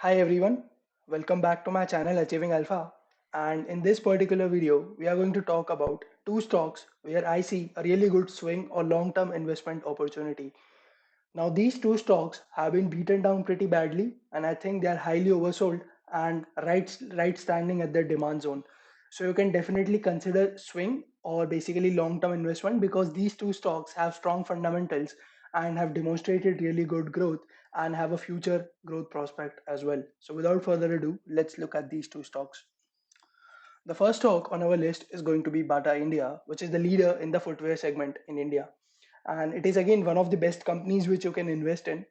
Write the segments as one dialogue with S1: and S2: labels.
S1: Hi everyone, welcome back to my channel Achieving Alpha. And in this particular video, we are going to talk about two stocks where I see a really good swing or long-term investment opportunity. Now, these two stocks have been beaten down pretty badly, and I think they are highly oversold and right standing at their demand zone. So you can definitely consider swing or basically long-term investment because these two stocks have strong fundamentals and have demonstrated really good growth and have a future growth prospect as well. So without further ado, let's look at these two stocks. The first stock on our list is going to be Bata India, which is the leader in the footwear segment in India. And it is again one of the best companies which you can invest in.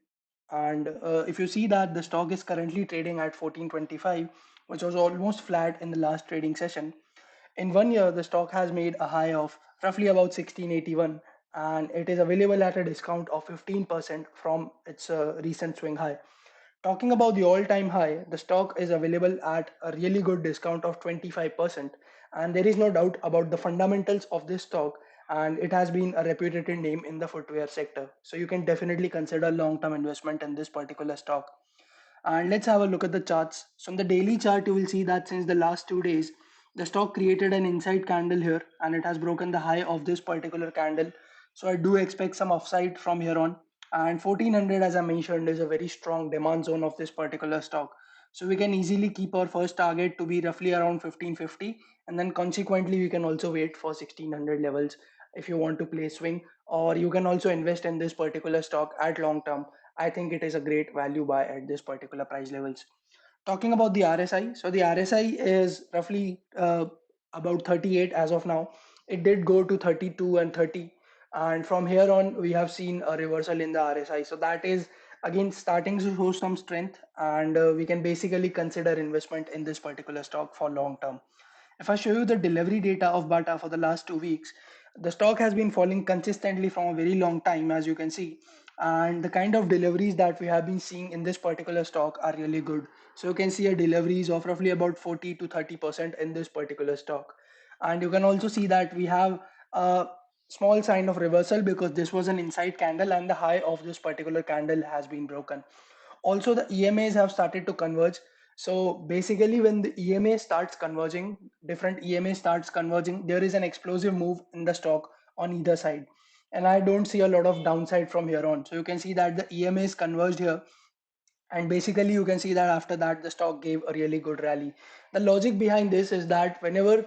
S1: And if you see that the stock is currently trading at 1425, which was almost flat in the last trading session. In 1 year, the stock has made a high of roughly about 1681, and it is available at a discount of 15% from its recent swing high. Talking about the all-time high, the stock is available at a really good discount of 25%, and there is no doubt about the fundamentals of this stock, and it has been a reputed name in the footwear sector. So you can definitely consider long-term investment in this particular stock. And let's have a look at the charts. So on the daily chart, you will see that since the last 2 days, the stock created an inside candle here and it has broken the high of this particular candle. So I do expect some upside from here on. And 1400, as I mentioned, is a very strong demand zone of this particular stock. So we can easily keep our first target to be roughly around 1550, and then consequently we can also wait for 1600 levels if you want to play swing, or you can also invest in this particular stock at long term. I think it is a great value buy at this particular price levels. Talking about the RSI, so the RSI is roughly about 38 as of now. It did go to 32 and 30, and from here on we have seen a reversal in the RSI. So that is again starting to show some strength, and we can basically consider investment in this particular stock for long term. If I show you the delivery data of Bata for the last 2 weeks, the stock has been falling consistently from a very long time, as you can see. And the kind of deliveries that we have been seeing in this particular stock are really good. So you can see a deliveries of roughly about 40 to 30% in this particular stock. And you can also see that we have a small sign of reversal because this was an inside candle and the high of this particular candle has been broken. Also, the EMAs have started to converge. So basically, when the EMA starts converging, different EMA starts converging, there is an explosive move in the stock on either side. And I don't see a lot of downside from here on. So you can see that the EMA is converged here, and basically you can see that after that the stock gave a really good rally. The logic behind this is that whenever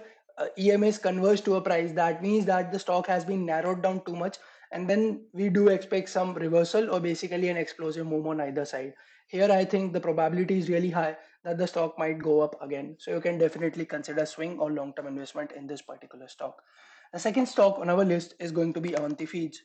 S1: EMAs converge to a price, that means that the stock has been narrowed down too much, and then we do expect some reversal or basically an explosive move on either side. Here I think the probability is really high that the stock might go up again, so you can definitely consider swing or long term investment in this particular stock. The second stock on our list is going to be Avanti Feeds,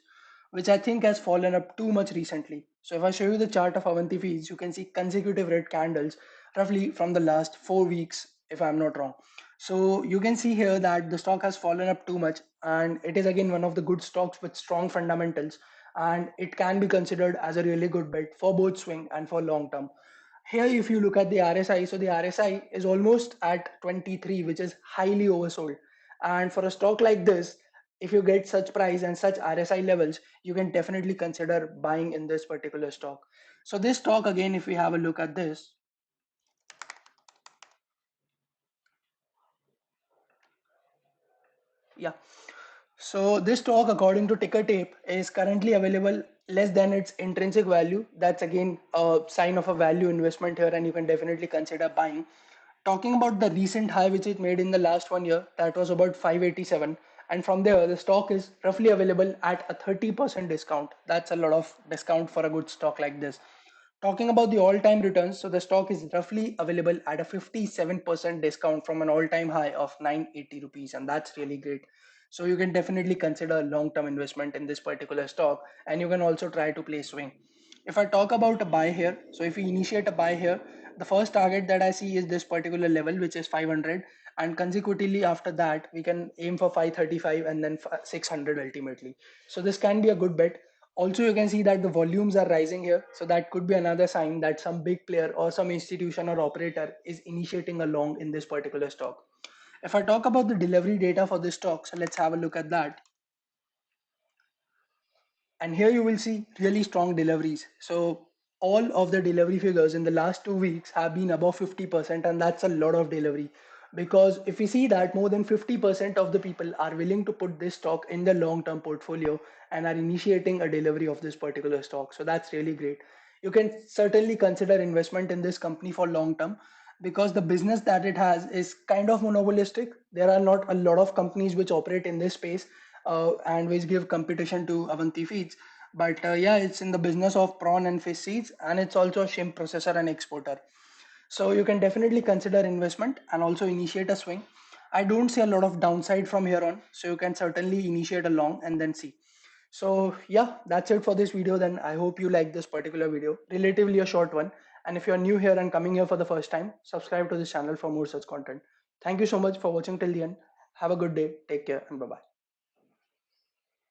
S1: which I think has fallen up too much recently. So if I show you the chart of Avanti Feeds, you can see consecutive red candles roughly from the last 4 weeks, if I'm not wrong. So you can see here that the stock has fallen up too much, and it is again one of the good stocks with strong fundamentals, and it can be considered as a really good bet for both swing and for long term. Here, if you look at the RSI, so the RSI is almost at 23, which is highly oversold. And for a stock like this, if you get such price and such RSI levels, you can definitely consider buying in this particular stock. So this stock again, if we have a look at this, yeah. So this stock, according to Ticker Tape, is currently available less than its intrinsic value. That's again a sign of a value investment here, and you can definitely consider buying. Talking about the recent high which it made in the last 1 year, that was about 587, and from there the stock is roughly available at a 30% discount. That's a lot of discount for a good stock like this. Talking about the all-time returns, so the stock is roughly available at a 57% discount from an all-time high of 980 rupees, and that's really great. So you can definitely consider long-term investment in this particular stock, and you can also try to play swing. If I talk about a buy here, so if we initiate a buy here, the first target that I see is this particular level, which is 500, and consecutively after that we can aim for 535 and then 600 ultimately. So this can be a good bet. Also, you can see that the volumes are rising here, so that could be another sign that some big player or some institution or operator is initiating a long in this particular stock. If I talk about the delivery data for this stock, so let's have a look at that. And here you will see really strong deliveries. So all of the delivery figures in the last 2 weeks have been above 50%, and that's a lot of delivery. Because if we see that more than 50% of the people are willing to put this stock in the long term portfolio and are initiating a delivery of this particular stock, so that's really great. You can certainly consider investment in this company for long term, because the business that it has is kind of monopolistic. There are not a lot of companies which operate in this space and which give competition to Avanti Feeds. But yeah, it's in the business of prawn and fish seeds, and it's also a shrimp processor and exporter. So you can definitely consider investment and also initiate a swing. I don't see a lot of downside from here on, so you can certainly initiate a long and then see. So yeah, that's it for this video then. I hope you like this particular video, relatively a short one. And if you're new here and coming here for the first time, subscribe to this channel for more such content. Thank you so much for watching till the end. Have a good day, take care, and bye bye.